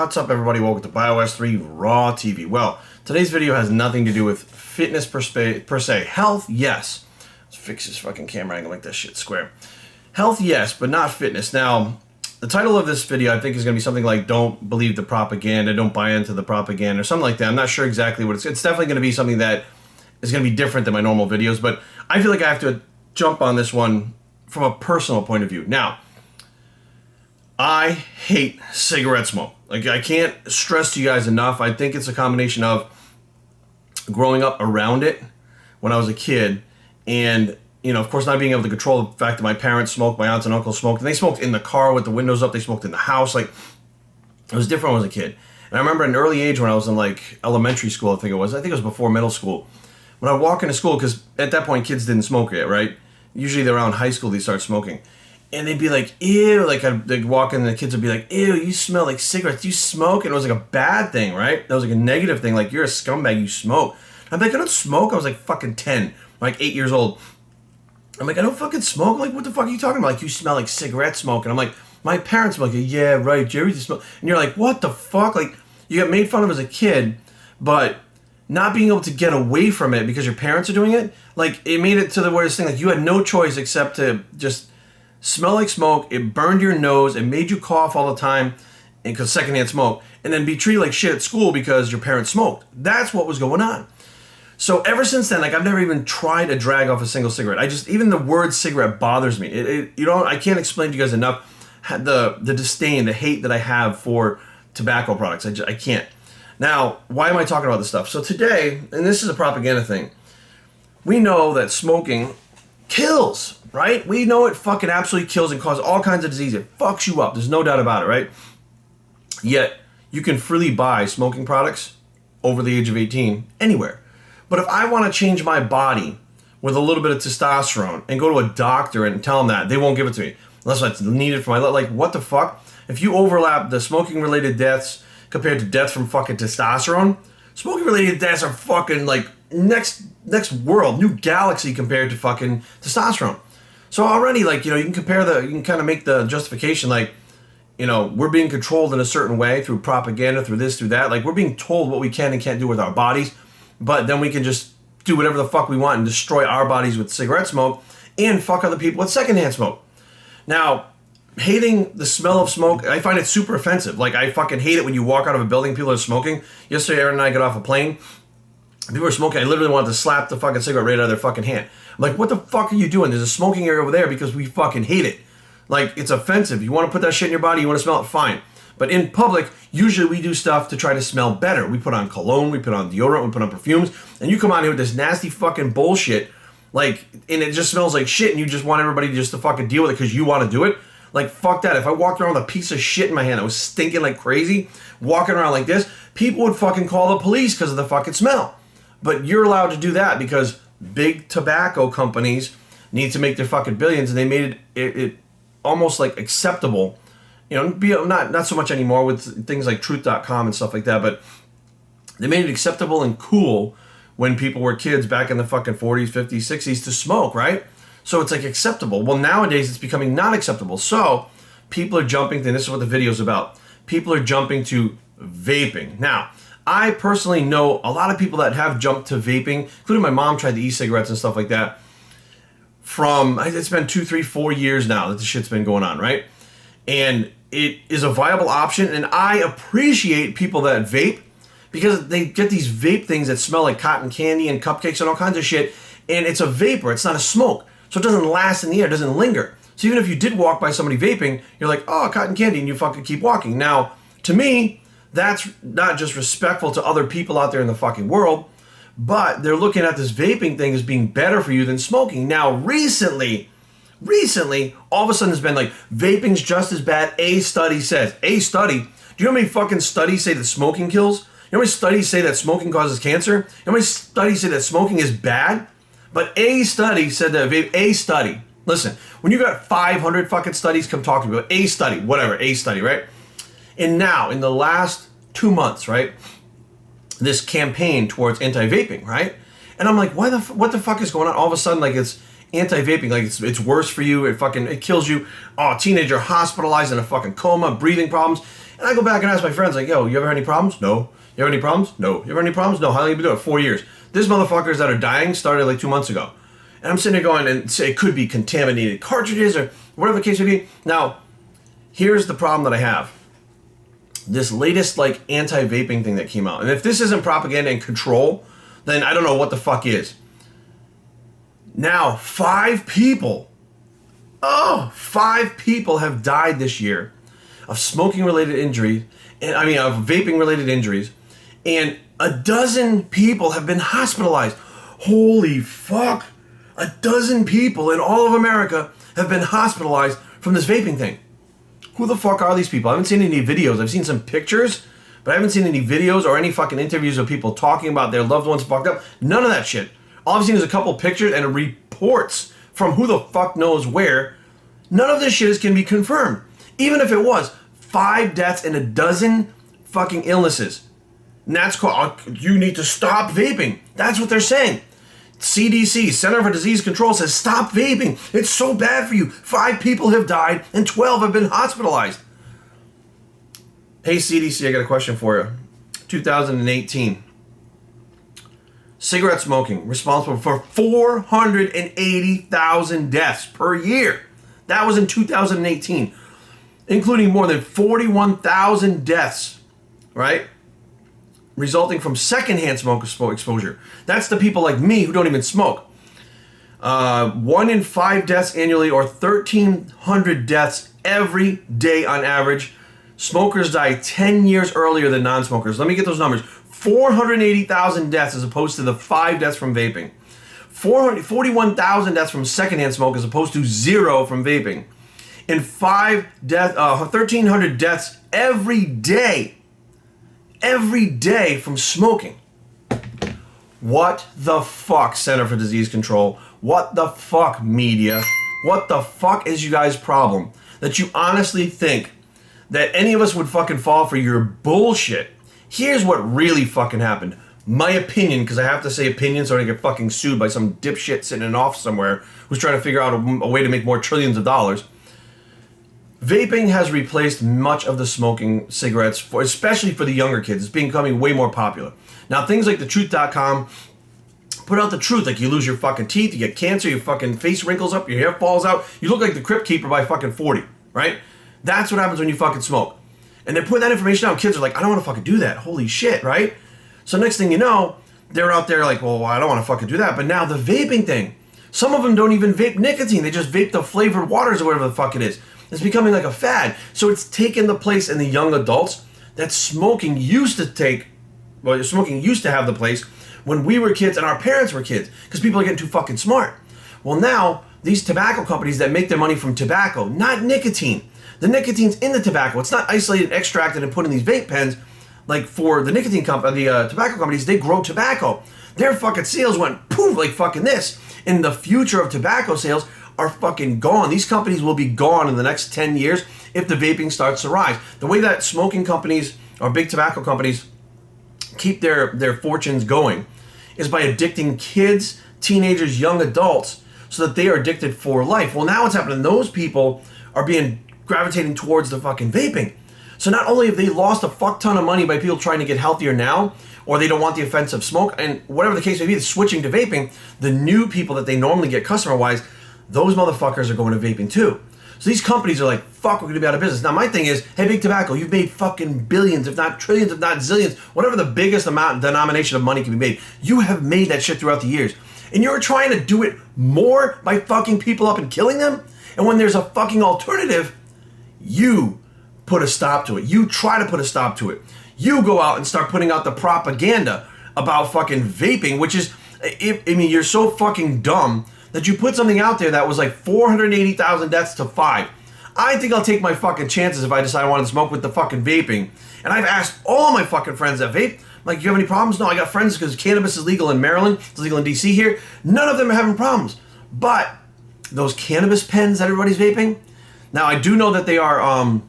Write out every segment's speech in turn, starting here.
What's up, everybody? Welcome to BioS 3 Raw TV. Well, today's video has nothing to do with fitness per se. Health, yes. Let's fix this fucking camera angle, make that shit square. Health, yes, but not fitness. Now, the title of this video, I think, is going to be something like "Don't believe the propaganda, don't buy into the propaganda," or something like that. I'm not sure exactly what it's definitely going to be something that is going to be different than my normal videos, but I feel like I have to jump on this one from a personal point of view. Now, I hate cigarette smoke. Like, I can't stress to you guys enough. I think it's a combination of growing up around it when I was a kid and, you know, of course, not being able to control the fact that my parents smoked, my aunts and uncles smoked, and they smoked in the car with the windows up, they smoked in the house. Like, it was different when I was a kid. And I remember at an early age when I was in, like, elementary school, I think it was before middle school, when I would walk into school, because at that point, kids didn't smoke yet, right? Usually they're around high school, they start smoking. And they'd be like, ew, like they'd walk in and the kids would be like, ew, you smell like cigarettes, you smoke? And it was like a bad thing, right? That was like a negative thing, like, you're a scumbag, you smoke. I'm like, I don't smoke. I was like fucking 10, like 8 years old. I'm like, I don't fucking smoke. I'm like, what the fuck are you talking about? Like, you smell like cigarette smoke. And I'm like, my parents were like, yeah, right, Jerry just smoke. And you're like, what the fuck? Like, you got made fun of as a kid, but not being able to get away from it because your parents are doing it, like, it made it to the worst thing. Like, you had no choice except to just smell like smoke. It burned your nose. It made you cough all the time because secondhand smoke. And then be treated like shit at school because your parents smoked. That's what was going on. So ever since then, like, I've never even tried to drag off a single cigarette. Even the word cigarette bothers me. You know, I can't explain to you guys enough the disdain, the hate that I have for tobacco products. I can't. Now, why am I talking about this stuff? So today, and this is a propaganda thing, we know that smoking kills, right? We know it fucking absolutely kills and causes all kinds of disease. It fucks you up. There's no doubt about it, right? Yet, you can freely buy smoking products over the age of 18 anywhere. But if I want to change my body with a little bit of testosterone and go to a doctor and tell them that, they won't give it to me unless it's needed for my life. Like, what the fuck? If you overlap the smoking-related deaths compared to deaths from fucking testosterone, smoking-related deaths are fucking, like, next world, new galaxy compared to fucking testosterone. So already, like, you know, you can kind of make the justification, like, you know, we're being controlled in a certain way through propaganda, through this, through that. Like, we're being told what we can and can't do with our bodies, but then we can just do whatever the fuck we want and destroy our bodies with cigarette smoke and fuck other people with secondhand smoke. Now, hating the smell of smoke, I find it super offensive. Like, I fucking hate it when you walk out of a building, people are smoking. Yesterday, Aaron and I got off a plane. People were smoking. I literally wanted to slap the fucking cigarette right out of their fucking hand. I'm like, what the fuck are you doing? There's a smoking area over there because we fucking hate it. Like, it's offensive. You want to put that shit in your body, you want to smell it, fine. But in public, usually we do stuff to try to smell better. We put on cologne, we put on deodorant, we put on perfumes, and you come out here with this nasty fucking bullshit, like, and it just smells like shit, and you just want everybody just to fucking deal with it because you want to do it. Like, fuck that. If I walked around with a piece of shit in my hand that was stinking like crazy, walking around like this, people would fucking call the police because of the fucking smell. But you're allowed to do that because big tobacco companies need to make their fucking billions, and they made it almost like acceptable. You know, not so much anymore with things like Truth.com and stuff like that, but they made it acceptable and cool when people were kids back in the fucking 40s, 50s, 60s to smoke, right? So it's like acceptable. Well, nowadays it's becoming not acceptable. So people are jumping to, and this is what the video's about, people are jumping to vaping. Now, I personally know a lot of people that have jumped to vaping, including my mom tried the e-cigarettes and stuff like that. It's been 2, 3, 4 years now that the shit's been going on, right? And it is a viable option, and I appreciate people that vape because they get these vape things that smell like cotton candy and cupcakes and all kinds of shit, and it's a vapor, it's not a smoke. So it doesn't last in the air, it doesn't linger. So even if you did walk by somebody vaping, you're like, oh, cotton candy, and you fucking keep walking. Now, to me, that's not just respectful to other people out there in the fucking world, but they're looking at this vaping thing as being better for you than smoking. Now, recently, all of a sudden it's been like, vaping's just as bad. A study says. A study? Do you know how many fucking studies say that smoking kills? You know how many studies say that smoking causes cancer? You know how many studies say that smoking is bad? But a study said that a study. Listen, when you got 500 fucking studies, come talk to me about a study, whatever, a study, right? And now, in the last 2 months, right, this campaign towards anti-vaping, right? And I'm like, what the fuck is going on? All of a sudden, like, it's anti-vaping, like it's worse for you, it kills you. Oh, teenager hospitalized in a fucking coma, breathing problems. And I go back and ask my friends, like, yo, you ever had any problems? No. You have any problems? No. You ever had any problems? No. How long have you been doing it? 4 years. This motherfuckers that are dying started like 2 months ago. And I'm sitting there going, and say it could be contaminated cartridges or whatever the case may be. Now, here's the problem that I have. This latest like anti-vaping thing that came out. And if this isn't propaganda and control, then I don't know what the fuck is. Now, 5 people have died this year of smoking-related injuries, and of vaping-related injuries, and a dozen people have been hospitalized. Holy fuck! A dozen people in all of America have been hospitalized from this vaping thing. Who the fuck are these people? I haven't seen any videos. I've seen some pictures, but I haven't seen any videos or any fucking interviews of people talking about their loved ones fucked up. None of that shit. All I've seen is a couple pictures and reports from who the fuck knows where. None of this shit can be confirmed. Even if it was 5 deaths and a dozen fucking illnesses. And that's called, you need to stop vaping. That's what they're saying. CDC, Center for Disease Control, says stop vaping. It's so bad for you. 5 people have died and 12 have been hospitalized. Hey CDC, I got a question for you. 2018. Cigarette smoking responsible for 480,000 deaths per year. That was in 2018, including more than 41,000 deaths, right? Resulting from secondhand smoke exposure. That's the people like me who don't even smoke. 1 in 5 deaths annually, or 1,300 deaths every day on average. Smokers die 10 years earlier than non-smokers. Let me get those numbers. 480,000 deaths as opposed to the 5 deaths from vaping. 41,000 deaths from secondhand smoke as opposed to 0 from vaping. And 1,300 deaths every day from smoking. What the fuck, Center for Disease Control? What the fuck, media? What the fuck is you guys' problem? That you honestly think that any of us would fucking fall for your bullshit. Here's what really fucking happened. My opinion, because I have to say opinion so I don't get fucking sued by some dipshit sitting in an office somewhere who's trying to figure out a way to make more trillions of dollars. Vaping has replaced much of the smoking cigarettes, especially for the younger kids. It's becoming way more popular. Now, things like thetruth.com put out the truth. Like, you lose your fucking teeth, you get cancer, your fucking face wrinkles up, your hair falls out. You look like the Crypt Keeper by fucking 40, right? That's what happens when you fucking smoke. And they're putting that information out. Kids are like, I don't want to fucking do that. Holy shit, right? So next thing you know, they're out there like, well, I don't want to fucking do that. But now the vaping thing. Some of them don't even vape nicotine. They just vape the flavored waters or whatever the fuck it is. It's becoming like a fad. So it's taken the place in the young adults that smoking used to have the place when we were kids and our parents were kids. Because people are getting too fucking smart. Well, now, these tobacco companies that make their money from tobacco, not nicotine. The nicotine's in the tobacco. It's not isolated, extracted, and put in these vape pens. Like for the nicotine company, the tobacco companies, they grow tobacco. Their fucking sales went poof like fucking this. And the future of tobacco sales are fucking gone. These companies will be gone in the next 10 years if the vaping starts to rise. The way that smoking companies or big tobacco companies keep their fortunes going is by addicting kids, teenagers, young adults, so that they are addicted for life. Well, now what's happening, those people are gravitating towards the fucking vaping. So not only have they lost a fuck ton of money by people trying to get healthier now, or they don't want the offensive smoke, and whatever the case may be, they're switching to vaping, the new people that they normally get customer-wise, those motherfuckers are going to vaping too. So these companies are like, fuck, we're going to be out of business. Now my thing is, hey, Big Tobacco, you've made fucking billions, if not trillions, if not zillions, whatever the biggest denomination of money can be made. You have made that shit throughout the years. And you're trying to do it more by fucking people up and killing them? And when there's a fucking alternative, you put a stop to it. You try to put a stop to it. You go out and start putting out the propaganda about fucking vaping, which is, you're so fucking dumb that you put something out there that was like 480,000 deaths to 5. I think I'll take my fucking chances if I decide I want to smoke with the fucking vaping. And I've asked all my fucking friends that vape, like, you have any problems? No, I got friends because cannabis is legal in Maryland. It's legal in DC here. None of them are having problems. But those cannabis pens that everybody's vaping, now I do know that they are,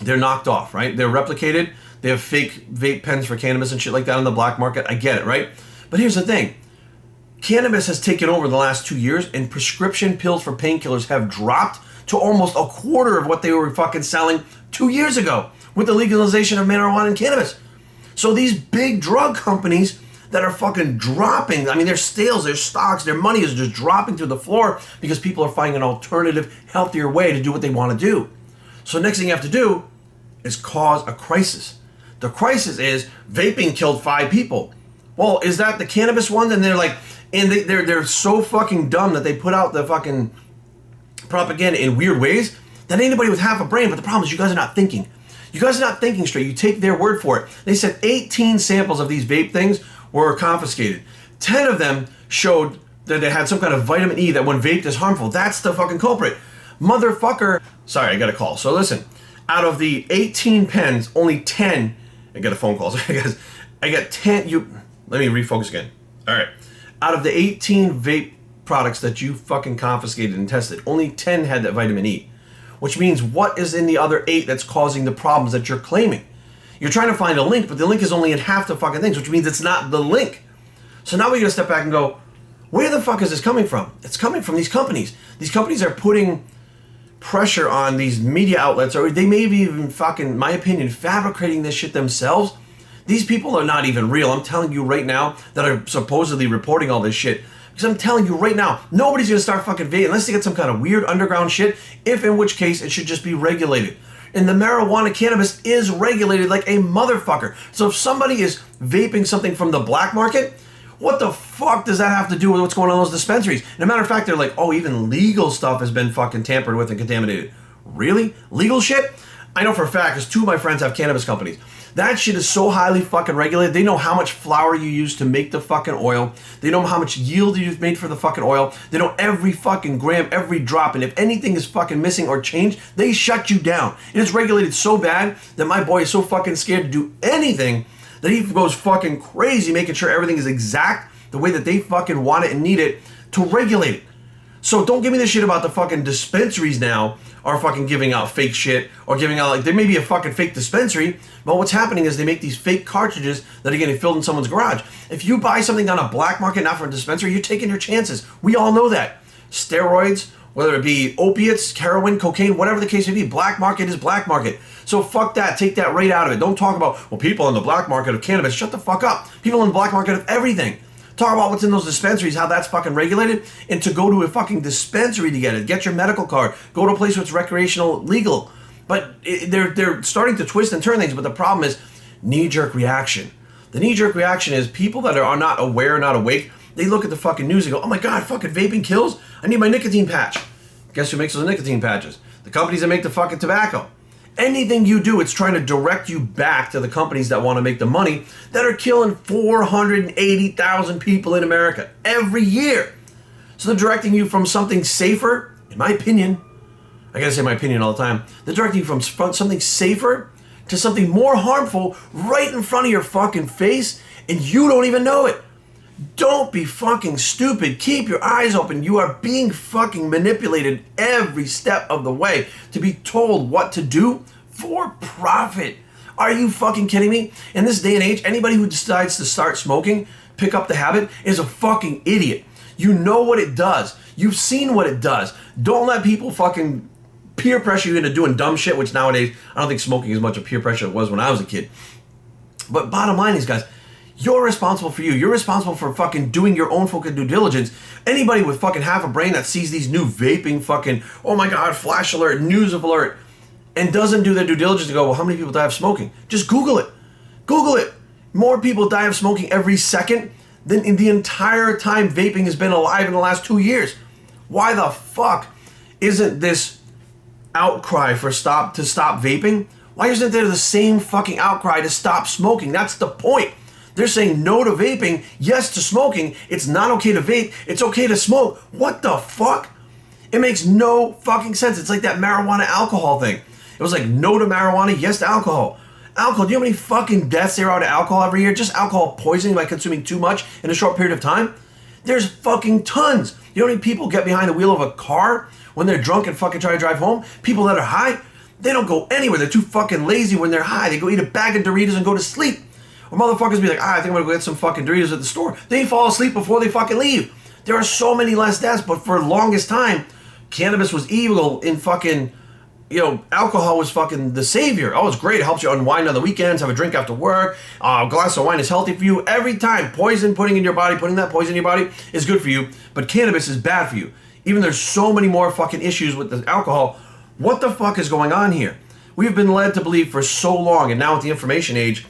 they're knocked off, right? They're replicated. They have fake vape pens for cannabis and shit like that on the black market. I get it, right? But here's the thing. Cannabis has taken over the last 2 years, and prescription pills for painkillers have dropped to almost a quarter of what they were fucking selling 2 years ago with the legalization of marijuana and cannabis. So these big drug companies that are fucking dropping, I mean, their sales, their stocks, their money is just dropping through the floor because people are finding an alternative, healthier way to do what they want to do. So next thing you have to do is cause a crisis. The crisis is vaping killed 5 people. Well, is that the cannabis one? And they're like, and they're so fucking dumb that they put out the fucking propaganda in weird ways that anybody with half a brain, but the problem is you guys are not thinking. You guys are not thinking straight. You take their word for it. They said 18 samples of these vape things were confiscated. 10 of them showed that they had some kind of vitamin E that when vaped is harmful. That's the fucking culprit. Motherfucker. Sorry, I got a call. So listen, out of the 18 pens, only 10, I got a phone call. I got 10, let me refocus again. All right. Out of the 18 vape products that you fucking confiscated and tested, only 10 had that vitamin E. Which means what is in the other 8 that's causing the problems that you're claiming? You're trying to find a link, but the link is only in half the fucking things, which means it's not the link. So now we gotta step back and go, where the fuck is this coming from? It's coming from these companies. These companies are putting pressure on these media outlets, or they may be even fucking, in my opinion, fabricating this shit themselves. These people are not even real. I'm telling you right now that are supposedly reporting all this shit. Because I'm telling you right now, nobody's going to start fucking vaping unless they get some kind of weird underground shit, if in which case it should just be regulated. And the marijuana cannabis is regulated like a motherfucker. So if somebody is vaping something from the black market, what the fuck does that have to do with what's going on in those dispensaries? And a matter of fact, they're like, oh, even legal stuff has been fucking tampered with and contaminated. Really? Legal shit? I know for a fact, because 2 of my friends have cannabis companies. That shit is so highly fucking regulated. They know how much flour you use to make the fucking oil. They know how much yield you've made for the fucking oil. They know every fucking gram, every drop. And if anything is fucking missing or changed, they shut you down. It is regulated so bad that my boy is so fucking scared to do anything that he goes fucking crazy making sure everything is exact the way that they fucking want it and need it to regulate it. So don't give me this shit about the fucking dispensaries now are fucking giving out fake shit or giving out, like, there may be a fucking fake dispensary, but what's happening is they make these fake cartridges that are getting filled in someone's garage. If you buy something on a black market, not from a dispensary, you're taking your chances. We all know that. Steroids, whether it be opiates, heroin, cocaine, whatever the case may be, black market is black market. So fuck that. Take that right out of it. Don't talk about, well, people in the black market of cannabis. Shut the fuck up. People in the black market of everything. Talk about what's in those dispensaries, how that's fucking regulated, and to go to a fucking dispensary to get it. Get your medical card. Go to a place where it's recreational legal. But they're starting to twist and turn things, but the problem is knee-jerk reaction. The knee-jerk reaction is people that are not aware, not awake, they look at the fucking news and go, oh my god, fucking vaping kills? I need my nicotine patch. Guess who makes those nicotine patches? The companies that make the fucking tobacco. Anything you do, it's trying to direct you back to the companies that want to make the money that are killing 480,000 people in America every year. So they're directing you from something safer, in my opinion. I gotta say my opinion all the time. They're directing you from something safer to something more harmful right in front of your fucking face, and you don't even know it. Don't be fucking stupid. Keep your eyes open. You are being fucking manipulated every step of the way to be told what to do for profit. Are you fucking kidding me? In this day and age, anybody who decides to start smoking, pick up the habit, is a fucking idiot. You know what it does. You've seen what it does. Don't let people fucking peer pressure you into doing dumb shit, which nowadays, I don't think smoking is much of peer pressure it was when I was a kid. But bottom line is, guys, you're responsible for you. You're responsible for fucking doing your own fucking due diligence. Anybody with fucking half a brain that sees these new vaping fucking, oh my god, flash alert, news alert, and doesn't do their due diligence to go, well, how many people die of smoking? Just Google it. Google it. More people die of smoking every second than in the entire time vaping has been alive in the last 2 years. Why the fuck isn't this outcry to stop vaping? Why isn't there the same fucking outcry to stop smoking? That's the point. They're saying no to vaping, yes to smoking. It's not okay to vape. It's okay to smoke. What the fuck? It makes no fucking sense. It's like that marijuana alcohol thing. It was like no to marijuana, yes to alcohol. Alcohol, do you know how many fucking deaths there are to alcohol every year? Just alcohol poisoning by consuming too much in a short period of time? There's fucking tons. You know how many people get behind the wheel of a car when they're drunk and fucking try to drive home? People that are high, they don't go anywhere. They're too fucking lazy when they're high. They go eat a bag of Doritos and go to sleep. Or motherfuckers be like, I think I'm gonna go get some fucking Doritos at the store. They fall asleep before they fucking leave. There are so many less deaths, but for the longest time, cannabis was evil in fucking, alcohol was fucking the savior. Oh, it's great. It helps you unwind on the weekends, have a drink after work. A glass of wine is healthy for you. Every time, putting that poison in your body is good for you, but cannabis is bad for you. Even there's so many more fucking issues with the alcohol. What the fuck is going on here? We've been led to believe for so long, and now with the information age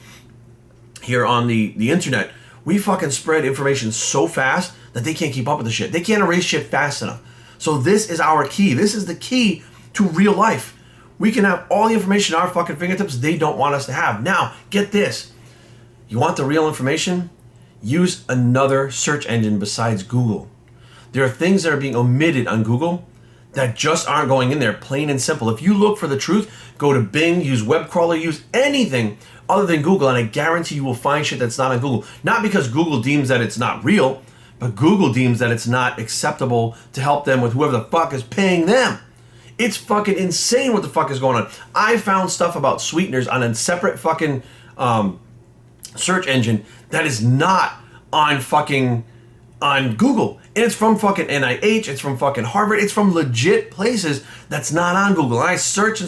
here on the internet, we fucking spread information so fast that they can't keep up with the shit. They can't erase shit fast enough. So this is our key. This is the key to real life. We can have all the information at our fucking fingertips they don't want us to have. Now, get this. You want the real information? Use another search engine besides Google. There are things that are being omitted on Google that just aren't going in there, plain and simple. If you look for the truth, go to Bing, use web crawler, use anything other than Google, and I guarantee you will find shit that's not on Google. Not because Google deems that it's not real, but Google deems that it's not acceptable to help them with whoever the fuck is paying them. It's fucking insane what the fuck is going on. I found stuff about sweeteners on a separate fucking search engine that is not on Google. And it's from fucking NIH, it's from fucking Harvard, it's from legit places that's not on Google. And I searched,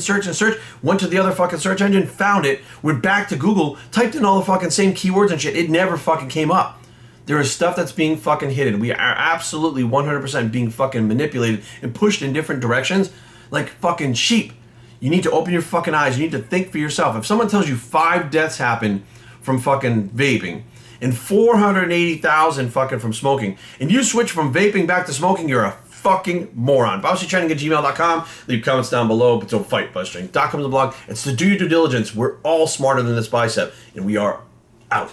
went to the other fucking search engine, found it, went back to Google, typed in all the fucking same keywords and shit. It never fucking came up. There is stuff that's being fucking hidden. We are absolutely 100% being fucking manipulated and pushed in different directions like fucking sheep. You need to open your fucking eyes. You need to think for yourself. If someone tells you 5 deaths happen from fucking vaping and 480,000 fucking from smoking, and you switch from vaping back to smoking, you're a fucking moron. BouncyTraining@gmail.com. Leave comments down below, but don't fight. BuzzTraining.com is the blog. It's to do your due diligence. We're all smarter than this bicep, and we are out.